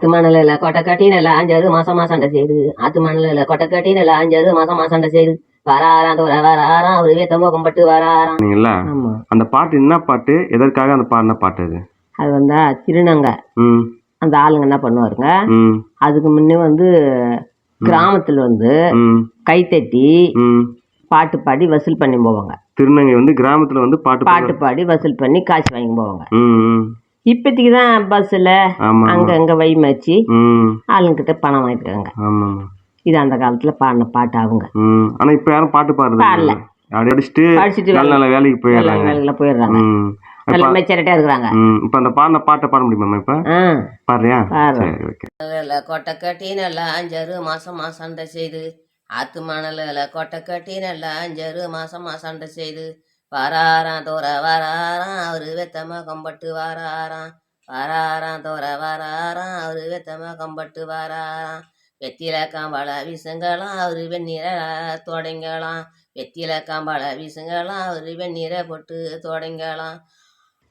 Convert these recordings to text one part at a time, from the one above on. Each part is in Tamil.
ஆத்து மணலில் கொட்டை கட்டி நல்லா 5 மாசமா சண்டை செய்யுது. ஆத்து மணலில் கொட்டை கட்டி நல்லா 5 மாசமா சண்டை செய்யுது. வராராம் தோற வராராம் அவரு வேத்த முகம் பட்டு வராராம். ஆமா. அந்த பாட்டு என்ன பாட்டு, எதற்காக அந்த பாடின பாட்டு அது? அது வந்து திருநங்க அந்த ஆளுங்க என்ன பண்ணுவாருங்க, அதுக்கு முன்னே கிராமத்துல கைத்தட்டி பாட்டு பாடி வசூல் பண்ணி போவாங்க. திருநங்கை கிராமத்துல பாட்டு பாடி வசூல் பண்ணி காசு வாங்கி போவாங்க. இப்போதைக்கு தான் பஸ்ஸில் அங்கே வைமாச்சு ஆளுங்கிட்ட பணம் வாங்கிட்டுருக்காங்க. இது அந்த காலத்தில் பாடின பாட்டு அவங்க. ஆனால் இப்போ யாரும் பாட்டு பாடல, படிச்சுட்டு நல்ல வேலைக்கு போயிடுறாங்க, நல்ல மெச்சரிட்டியாக இருக்கிறாங்க. இப்போ அந்த பாடின பாட்டை பாட முடியுமா? இப்போ பாடுறியா? கொட்டை கட்டி நல்லா 5 மாசமா சண்டை செய்து. ஆத்து மணலில் கொட்டை கட்டி நல்லா 5 மாசமா சண்டை செய்து. வராராம் தோற வராராம் அவரு வெத்தமா கம்பட்டு வராராம். வராராம் தோற வராராம் அவரு வெத்தமா கம்பட்டு வராராம். வெத்தில காம்பாள வீசுங்களாம் அவரு வெந்நீரை தொடங்கலாம். வெத்தில காம்பாள வீசுங்களாம் அவரு வெந்நீரை போட்டு தொடங்கலாம்.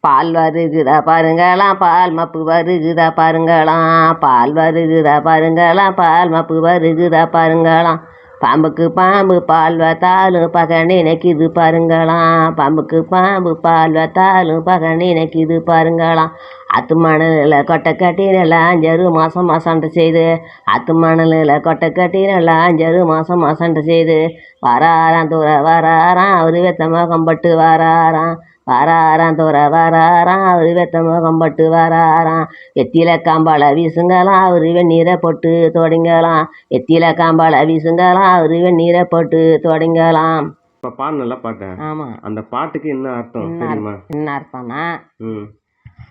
பால் வருகுதா பாருங்களாம் பால் மப்பு வருகுதா பாருங்களாம். பால் வருகுதா பாருங்களாம் பால் மப்பு வருகுதா பாருங்களாம். பாம்புக்கு பாம்பு பால் வத்தாலும் பக நினைக்குது பாருங்களாம். பாம்புக்கு பாம்பு பால் வத்தாலும் பக நினைக்குது பாருங்களாம். ஆத்து மணலில் கொட்டை கட்டி நல்லா 5 மாசமா சண்டை செய்து. ஆத்து மணலில் கொட்டை கட்டி நல்லா 5 மாசமா சண்டை செய்து. வராராம் தூர வராராம் அவரு வெத்தமாக கம்பட்டு வராராம். வராராம் தோற வராராம் அவரு வெத்தமாக கம்பட்டு வராராம். வெத்தில காம்பாள வீசுங்களாம் அவரு வெந்நீரை போட்டு தொடங்கலாம். வெத்தில காம்பாள வீசுங்களாம் அவரு வெந்நீரை போட்டு தொடங்கலாம். இப்போ பாடினல பாட்டு. ஆமாம். அந்த பாட்டுக்கு என்ன அர்த்தம் தெரியுமா? என்ன அர்த்தம்னா,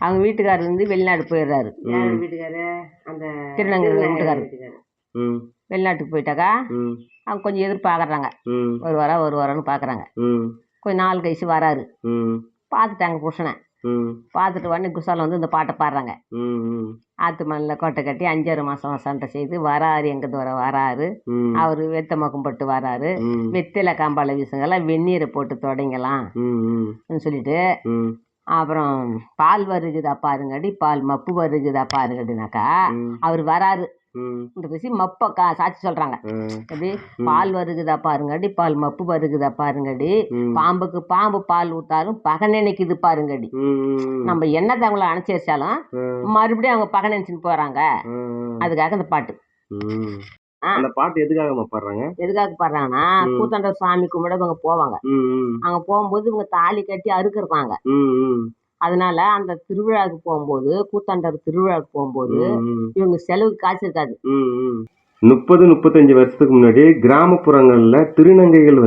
அவங்க வீட்டுக்காரர் வெளிநாடு போயிடுறாரு. வீட்டுக்காரு அந்த திருநங்கை வீட்டுக்காரர் வெளிநாட்டுக்கு போயிட்டாக்கா அவங்க கொஞ்சம் எதிர்பார்க்குறாங்க. ஒரு வாரம்னு பார்க்குறாங்க. கொஞ்சம் நாள் கழிச்சு வராரு. பார்த்துட்டாங்க புருஷனை. பார்த்துட்டு உடனே குசாலம் இந்த பாட்டை பாடுறாங்க. ஆத்து மணலில் கொட்டை கட்டி 5 மாசமா சண்டை செய்து. வராரு எங்க தூர வராரு அவரு வெத்த மக்கம் பட்டு வராரு. வெத்தில காம்பால வீசுங்கெல்லாம் வெந்நீரை போட்டு தொடங்கலாம் சொல்லிட்டு, அப்புறம் பால் வருகுதா பாருங்கடி பால் மப்பு வருகுதா பாருங்கடினாக்கா அவர் வராரு மப்ப சாட்சி சொல்றாங்க. எப்படி பால் வருகுதா பாருங்கடி பால் மப்பு வருகுதா பாருங்கடி. பாம்புக்கு பாம்பு பால் ஊத்தாலும் பகை நினைக்குது பாருங்கடி. நம்ம என்னத்தை அவங்கள அனுப்பிச்சு வச்சாலும் மறுபடியும் அவங்க பகை நினைச்சுன்னு போறாங்க. அதுக்காக அந்த பாட்டு. அந்த பாட்டு எதுக்காக பாடுறாங்கன்னா, கூத்தாண்டவர் சாமி கும்பிட இவங்க போவாங்க. அங்க போகும்போது இவங்க தாலி கட்டி அறுக்குறாங்க. அதனால அந்த திருவிழாவுக்கு போகும்போது, கூத்தாண்டவர் திருவிழாவுக்கு போகும்போது இவங்க செலவுக்கு காசு இருக்காது. 30-35 வருஷத்துக்கு முன்னாடி கிராமப்புறங்கள்ல திருநங்கைகள்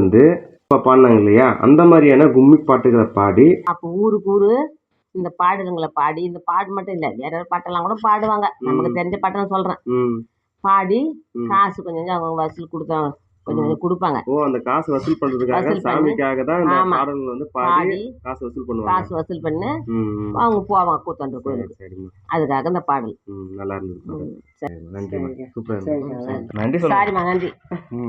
பாடினாங்க இல்லையா, அந்த மாதிரியான கும்மி பாட்டுகளை பாடி அப்ப ஊருக்கு இந்த பாடல்களை பாடி, இந்த பாட்டு மட்டும் இல்ல வேற பாட்டெல்லாம் கூட பாடுவாங்க. நமக்கு தெரிஞ்ச பாட்டை நான் சொல்றேன். பாடி காசு கொஞ்சம் அவங்க வசூல் கொடுத்தாங்க, கொஞ்சம் கொடுப்பாங்க. அந்த காசு வசூல் பண்றதுக்காக சாமிக்காக தான் இந்த பாடல்கள் பாடி காசு வசூல் பண்ணி அவங்க போவாங்க கூத்தாண்டவர் கோயிலுக்கு. அதுக்காக இந்த பாடல் நல்லா இருந்தது. நன்றி. சாரிம்மா, நன்றி.